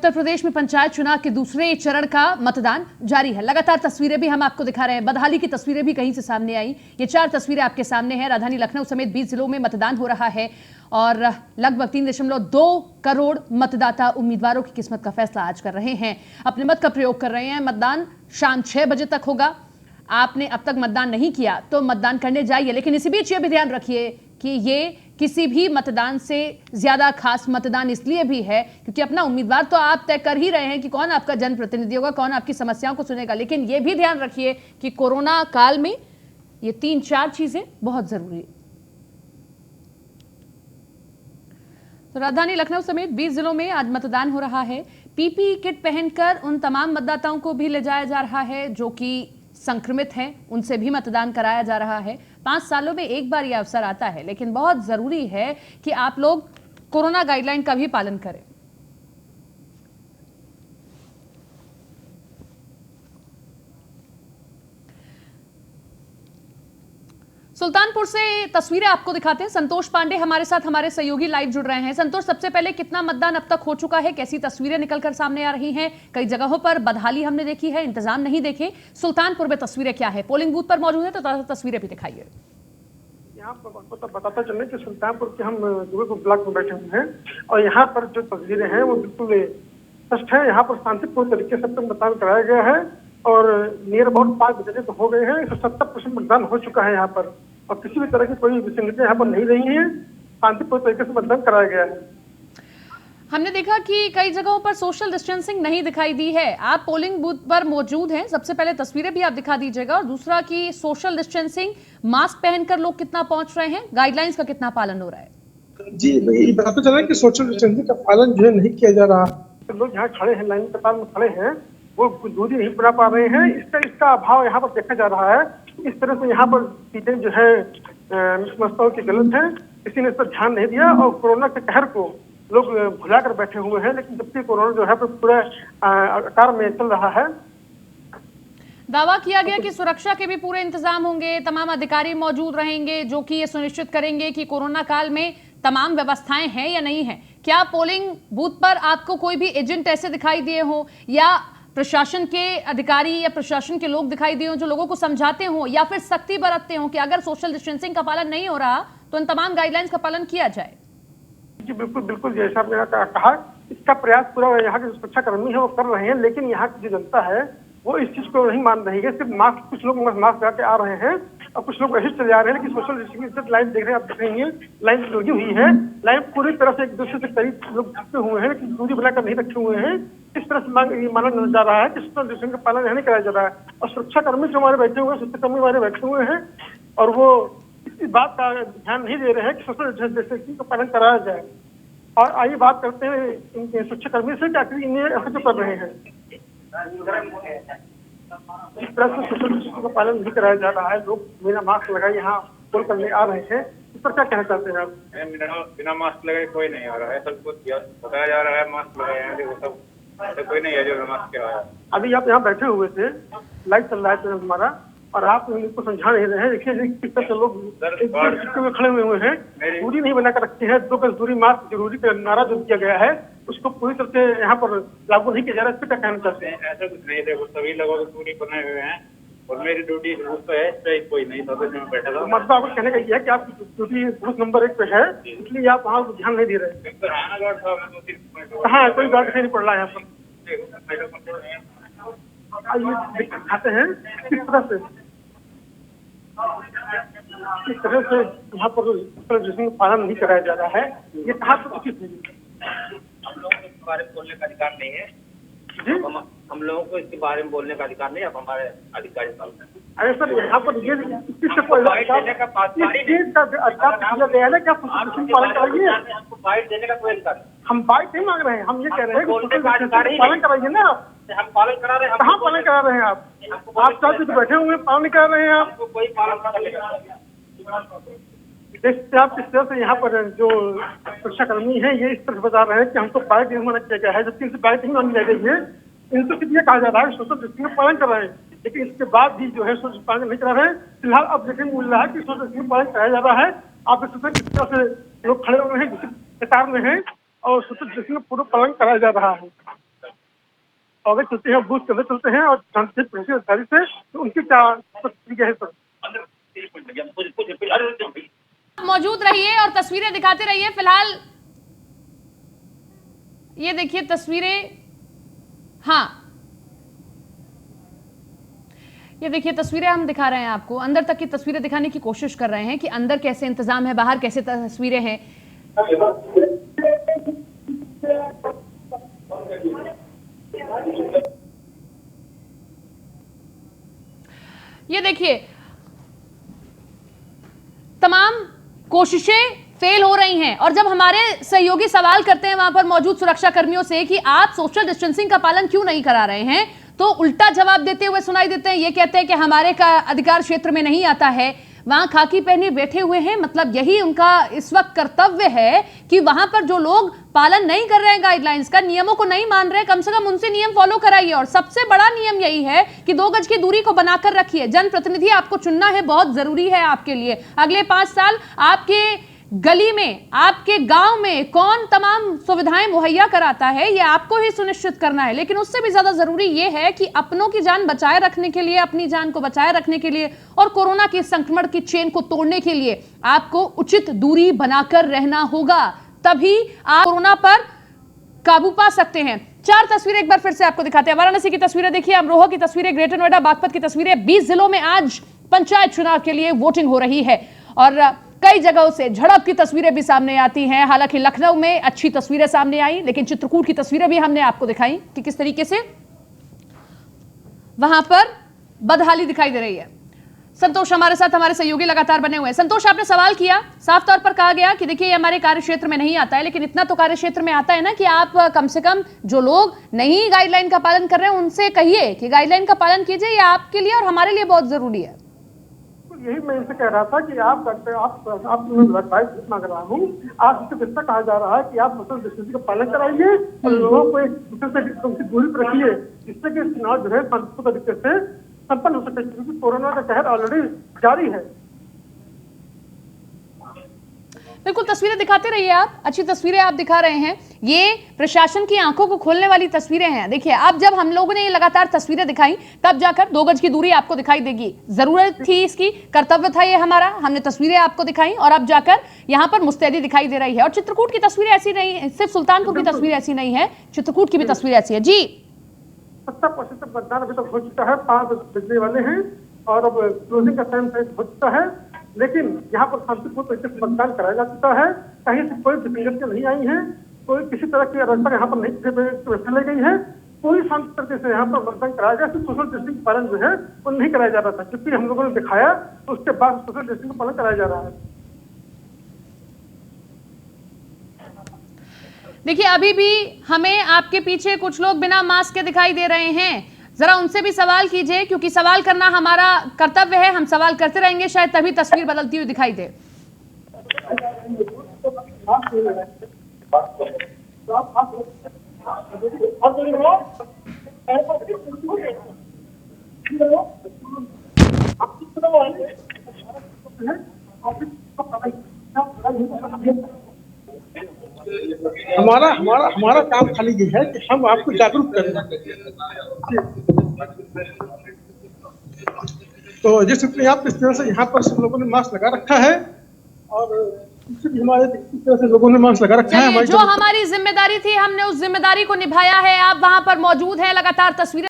उत्तर प्रदेश में पंचायत चुनाव के दूसरे चरण का मतदान जारी है। लगातार तस्वीरें भी हम आपको दिखा रहे हैं। बदहाली की तस्वीरें भी कहीं से सामने आई। ये 4 तस्वीरें आपके सामने हैं। राजधानी लखनऊ समेत 20 जिलों में मतदान हो रहा है और लगभग 3.2 करोड़ मतदाता उम्मीदवारों की किस्मत का फैसला आज कर रहे हैं, अपने मत का प्रयोग कर रहे हैं। मतदान शाम 6 बजे तक होगा। आपने अब तक मतदान नहीं किया तो मतदान करने जाइए, लेकिन इसी बीच ये भी ध्यान रखिए कि ये किसी भी मतदान से ज्यादा खास मतदान इसलिए भी है क्योंकि अपना उम्मीदवार तो आप तय कर ही रहे हैं कि कौन आपका जनप्रतिनिधि होगा, कौन आपकी समस्याओं को सुनेगा, लेकिन ये भी ध्यान रखिए कि कोरोना काल में ये 3-4 चीजें बहुत जरूरी है। तो राजधानी लखनऊ समेत 20 जिलों में आज मतदान हो रहा है। पीपीई किट पहनकर उन तमाम मतदाताओं को भी ले जाया जा रहा है जो कि संक्रमित हैं, उनसे भी मतदान कराया जा रहा है। 5 सालों में एक बार यह अवसर आता है, लेकिन बहुत जरूरी है कि आप लोग कोरोना गाइडलाइन का भी पालन करें। सुल्तानपुर से तस्वीरें आपको दिखाते हैं। संतोष पांडे हमारे साथ, हमारे सहयोगी लाइव जुड़ रहे हैं। संतोष, सबसे पहले कितना मतदान अब तक हो चुका है, कैसी तस्वीरें निकलकर सामने आ रही हैं? कई जगहों पर बदहाली हमने देखी है, इंतजाम नहीं देखे। सुल्तानपुर में तस्वीरें क्या है? पोलिंग बूथ पर मौजूद है तो तस्वीरें भी दिखाइए। यहाँ पर बताता चलें कि सुल्तानपुर के हम दुबईपुर ब्लॉक में बैठे हुए हैं और यहाँ पर जो तस्वीरें हैं वो बिल्कुल स्पष्ट है। यहाँ पर शांतिपूर्ण तरीके से मतदान कराया गया है और नियर अबाउट 5 बजे तो हो गए हैं। 170% मतदान हो चुका है यहाँ पर और किसी भी तरह की कोई विसंगति यहाँ पर नहीं रही है। शांतिपूर्ण तरीके से मतदान कराया गया है। हमने देखा कि कई जगहों पर सोशल डिस्टेंसिंग नहीं दिखाई दी है। आप पोलिंग बूथ पर मौजूद हैं, सबसे पहले तस्वीरें भी आप दिखा दीजिएगा और दूसरा कि सोशल डिस्टेंसिंग, मास्क पहनकर लोग कितना पहुंच रहे हैं, गाइडलाइंस का कितना पालन हो रहा है? जी, ये बताते चला कि सोशल डिस्टेंसिंग का पालन जो है नहीं किया जा रहा। लोग यहाँ खड़े हैं, लाइन कतार में खड़े हैं, वो दूरी नहीं बना पा रहे हैं। इसका अभाव यहाँ पर देखा जा रहा है। इस तरह से यहाँ पर चीजें जो है समझता की गलत है, किसी ने इस पर ध्यान नहीं दिया और कोरोना के कहर को लोग भुला कर बैठे हुए हैं। लेकिन जबकि कोरोना जो है पूरा आकार में चल रहा है। दावा किया गया कि सुरक्षा के भी पूरे इंतजाम होंगे, तमाम अधिकारी मौजूद रहेंगे जो कि ये सुनिश्चित करेंगे कि कोरोना काल में तमाम व्यवस्थाएं हैं या नहीं है। क्या पोलिंग बूथ पर आपको कोई भी एजेंट ऐसे दिखाई दिए हो या प्रशासन के अधिकारी या प्रशासन के लोग दिखाई दिए हो जो लोगों को समझाते हो या फिर सख्ती बरतते हो कि अगर सोशल डिस्टेंसिंग का पालन नहीं हो रहा तो इन तमाम गाइडलाइंस का पालन किया जाए? जी बिल्कुल बिल्कुल, जैसा आपने कहा, इसका प्रयास पूरा यहाँ के सुरक्षा कर्मी है वो कर रहे हैं, लेकिन यहाँ की जो जनता है वो इस चीज को नहीं मान रही है। सिर्फ मास्क, कुछ लोग मास्क लगा के आ रहे हैं और कुछ लोग ऐसे चले जा रहे हैं। लेकिन सोशल डिस्टेंसिंग लाइन देख रहे हैं, आप देख रही हैं, लाइन लगी हुई है। लाइन पूरी तरह से एक दूसरे से करीब लोग झुके हुए हैं, लेकिन दूरी बनाकर नहीं रखे हुए हैं। इस तरह से माना जा रहा है कि सोशल डिस्टेंसिंग का पालन नहीं कराया जा रहा है। और सुरक्षा कर्मी जो हमारे बैठे हुए हैं, सुरक्षा कर्मी हमारे बैठे हुए हैं और वो इस बात का ध्यान नहीं दे रहे हैं कि सोशल डिस्टेंसिंग का पालन कराया जाए। और आइए बात करते हैं इनके सुरक्षा कर्मी से कि आखिर इन्हें ऐसा क्यों कर रहे हैं। इस तरह से सोशल डिस्टेंसिंग का पालन नहीं कराया जा रहा है। लोग बिना मास्क लगाए यहाँ पोल करने आ रहे हैं। इस पर क्या कहना चाहते हैं आप? बिना मास्क लगाए कोई नहीं आ रहा है, सबको बताया जा रहा है मास्क लगाए हैं, वो सब तो कोई नहीं है जो मास्क के आया। अभी आप यहाँ बैठे हुए थे, लाइव चल रहा है हमारा और आप इनको समझा नहीं रहे हैं। देखिए किस तरह से लोग खड़े हुए हैं, दूरी नहीं बनाकर रखते हैं। 2 गज दूरी, मास्क जरूरी का नारा जो दिया गया है उसको पूरी तरह से यहाँ पर लागू नहीं किया जा रहा है। इस पर क्या कहना चाहते हैं? ऐसा कुछ नहीं, देखो सभी लोगों को दूरी बनाए हुए हैं और मेरी ड्यूटी तो है, कोई नहीं था मैं बैठा था। मतलब आपको कहने का यह है कि आपकी ड्यूटी बूथ नंबर 1 पे है, इसलिए आप वहाँ ध्यान नहीं दे रहे हैं। हाँ, कोई गार्ड नहीं पड़ रहा है यहाँ पर। आइए दिखाते हैं किस तरह से यहाँ पर पालन नहीं कराया जा रहा है। ये कहाँ पर उचित है? हम लोगों को इसके बारे में बोलने का अधिकार नहीं है जी, हम लोगों को इसके बारे में बोलने का अधिकार नहीं है। अब हमारे अधिकारी अरे सर, यहाँ पर ये किससे गया है कि आप पालन कराइए। हमको बाइट देने का कोई अधिकार नहीं। हम बाइट नहीं मांग रहे हैं, हम ये कह रहे हैं कि पालन कराइए ना। आप हम पालन करा रहे हैं। कहाँ पालन करा रहे हैं? आप चार बैठे हुए पालन नहीं करा रहे हैं। आप कोई पालन करेगा। देखते आप किस तरह से यहाँ पर जो सुरक्षा कर्मी है ये इस तरह बता रहे हैं कि हमको बाइट नहीं माना किया गया है, जबकि इनसे बाइट नहीं मानी गई है। इनसे कितने कहा जा रहा है सोशल डिस्टेंसिंग का पालन कर रहे हैं, लेकिन इसके बाद भी जो है सोशल पालन नहीं करा रहे हैं। फिलहाल अब देखने को मिल रहा है कि सोशल डिस्टेंसिंग पालन कराया जा रहा है। आप इस तरह किस तरह से लोग खड़े हुए हैं, कतार में हैं और सोशल डिस्टेंसिंग का पूरा पालन कराया जा रहा है। आगे चलते हैं, बूथ करते चलते हैं और जानते हैं पुलिस अधिकारी से तो उनकी क्या प्रतिक्रिया है सर। मौजूद रहिए और तस्वीरें दिखाते रहिए। फिलहाल ये देखिए तस्वीरें, हाँ ये देखिए तस्वीरें हम दिखा रहे हैं आपको, अंदर तक की तस्वीरें दिखाने की कोशिश कर रहे हैं कि अंदर कैसे इंतजाम है, बाहर कैसे तस्वीरें हैं। ये देखिए तमाम कोशिशें फेल हो रही हैं और जब हमारे सहयोगी सवाल करते हैं वहां पर मौजूद सुरक्षा कर्मियों से कि आप सोशल डिस्टेंसिंग का पालन क्यों नहीं करा रहे हैं, तो उल्टा जवाब देते हुए सुनाई देते हैं। ये कहते हैं कि हमारे का अधिकार क्षेत्र में नहीं आता है। वहां खाकी पहने बैठे हुए हैं, मतलब यही उनका इस वक्त कर्तव्य है कि वहां पर जो लोग पालन नहीं कर रहे हैं गाइडलाइंस का, नियमों को नहीं मान रहे, कम से कम उनसे नियम फॉलो कराइए। और सबसे बड़ा नियम यही है कि 2 गज की दूरी को बनाकर रखिए। जनप्रतिनिधि आपको चुनना है, बहुत जरूरी है आपके लिए। अगले 5 साल आपके गली में, आपके गांव में कौन तमाम सुविधाएं मुहैया कराता है, ये आपको ही सुनिश्चित करना है। लेकिन उससे भी ज्यादा जरूरी ये है कि अपनों की जान बचाए रखने के लिए, अपनी जान को बचाए रखने के लिए और कोरोना के संक्रमण की चेन को तोड़ने के लिए आपको उचित दूरी बनाकर रहना होगा, तभी आप कोरोना पर काबू पा सकते हैं। 4 तस्वीरें एक बार फिर से आपको दिखाते हैं। वाराणसी की तस्वीरें देखिए, अमरोहा की तस्वीरें, ग्रेटर नोएडा, बागपत की तस्वीरें। 20 जिलों में आज पंचायत चुनाव के लिए वोटिंग हो रही है और कई जगहों से झड़प की तस्वीरें भी सामने आती हैं। हालांकि लखनऊ में अच्छी तस्वीरें सामने आई, लेकिन चित्रकूट की तस्वीरें भी हमने आपको दिखाई कि किस तरीके से वहां पर बदहाली दिखाई दे रही है। संतोष हमारे साथ, हमारे सहयोगी लगातार बने हुए हैं। संतोष, आपने सवाल किया, साफ तौर पर कहा गया कि देखिए ये हमारे कार्य क्षेत्र में नहीं आता है, लेकिन इतना तो कार्य क्षेत्र में आता है ना कि आप कम से कम जो लोग नहीं गाइडलाइन का पालन कर रहे हैं उनसे कहिए कि गाइडलाइन का पालन कीजिए, ये आपके लिए और हमारे लिए बहुत जरूरी है। यही मैं इनसे कह रहा था कि आप एडवाइस मांग रहा हूँ, आपसे कितना कहा जा रहा है कि आप सोशल डिस्टेंसिंग का पालन कराइए और लोगों को एक दूसरे से दूरी पर रखिए, जिससे कि चुनाव जो है शांतिपूर्ण तरीके से संपन्न हो सके, क्योंकि कोरोना का कहर ऑलरेडी जारी है। बिल्कुल, तस्वीरें दिखाते रहिए आप, अच्छी तस्वीरें आप दिखा रहे हैं। ये प्रशासन की आंखों को खोलने वाली तस्वीरें हैं। देखिए अब जब हम लोगों ने ये लगातार तस्वीरें दिखाई, तब जाकर 2 गज की दूरी आपको दिखाई देगी। जरूरत थी इसकी, कर्तव्य था ये हमारा, हमने तस्वीरें आपको दिखाई और अब जाकर यहाँ पर मुस्तैदी दिखाई दे रही है। और चित्रकूट की तस्वीरें ऐसी नहीं है, सिर्फ सुल्तानपुर की तस्वीर ऐसी नहीं है, चित्रकूट की भी तस्वीर ऐसी है। जी 70% मतदान अभी तक हो चुका है, 5 बजने वाले हैं और अब क्लोजिंग का टाइम हो चुका है, लेकिन यहाँ पर शांतिपूर्ण तरीके से मतदान कराया जा चुका है। कहीं से कोई विसंगतियां नहीं आई है, कोई किसी तरह की अवस्था यहाँ पर नहीं फैलाई गई है, पूरी शांति तरीके से यहाँ पर मतदान कराया गया। सिर्फ सोशल डिस्टेंसिंग का पालन जो है वो नहीं कराया जा रहा था, क्योंकि हम लोगों ने दिखाया उसके बाद सोशल डिस्टेंसिंग का पालन कराया जा रहा है। देखिए अभी भी हमें आपके पीछे कुछ लोग बिना मास्क के दिखाई दे रहे हैं, जरा उनसे भी सवाल कीजिए, क्योंकि सवाल करना हमारा कर्तव्य है। हम सवाल करते रहेंगे, शायद तभी तस्वीर बदलती हुई दिखाई दे। हमारा काम खाली ये है कि हम आपको जागरूक करें। तो जिस आप इस तरह से यहाँ पर सब लोगों ने मास्क लगा रखा है और हमारे इस तरह से लोगों ने मास्क लगा रखा है। जो हमारी जिम्मेदारी थी हमने उस जिम्मेदारी को निभाया है। आप वहां पर मौजूद हैं, लगातार तस्वीरें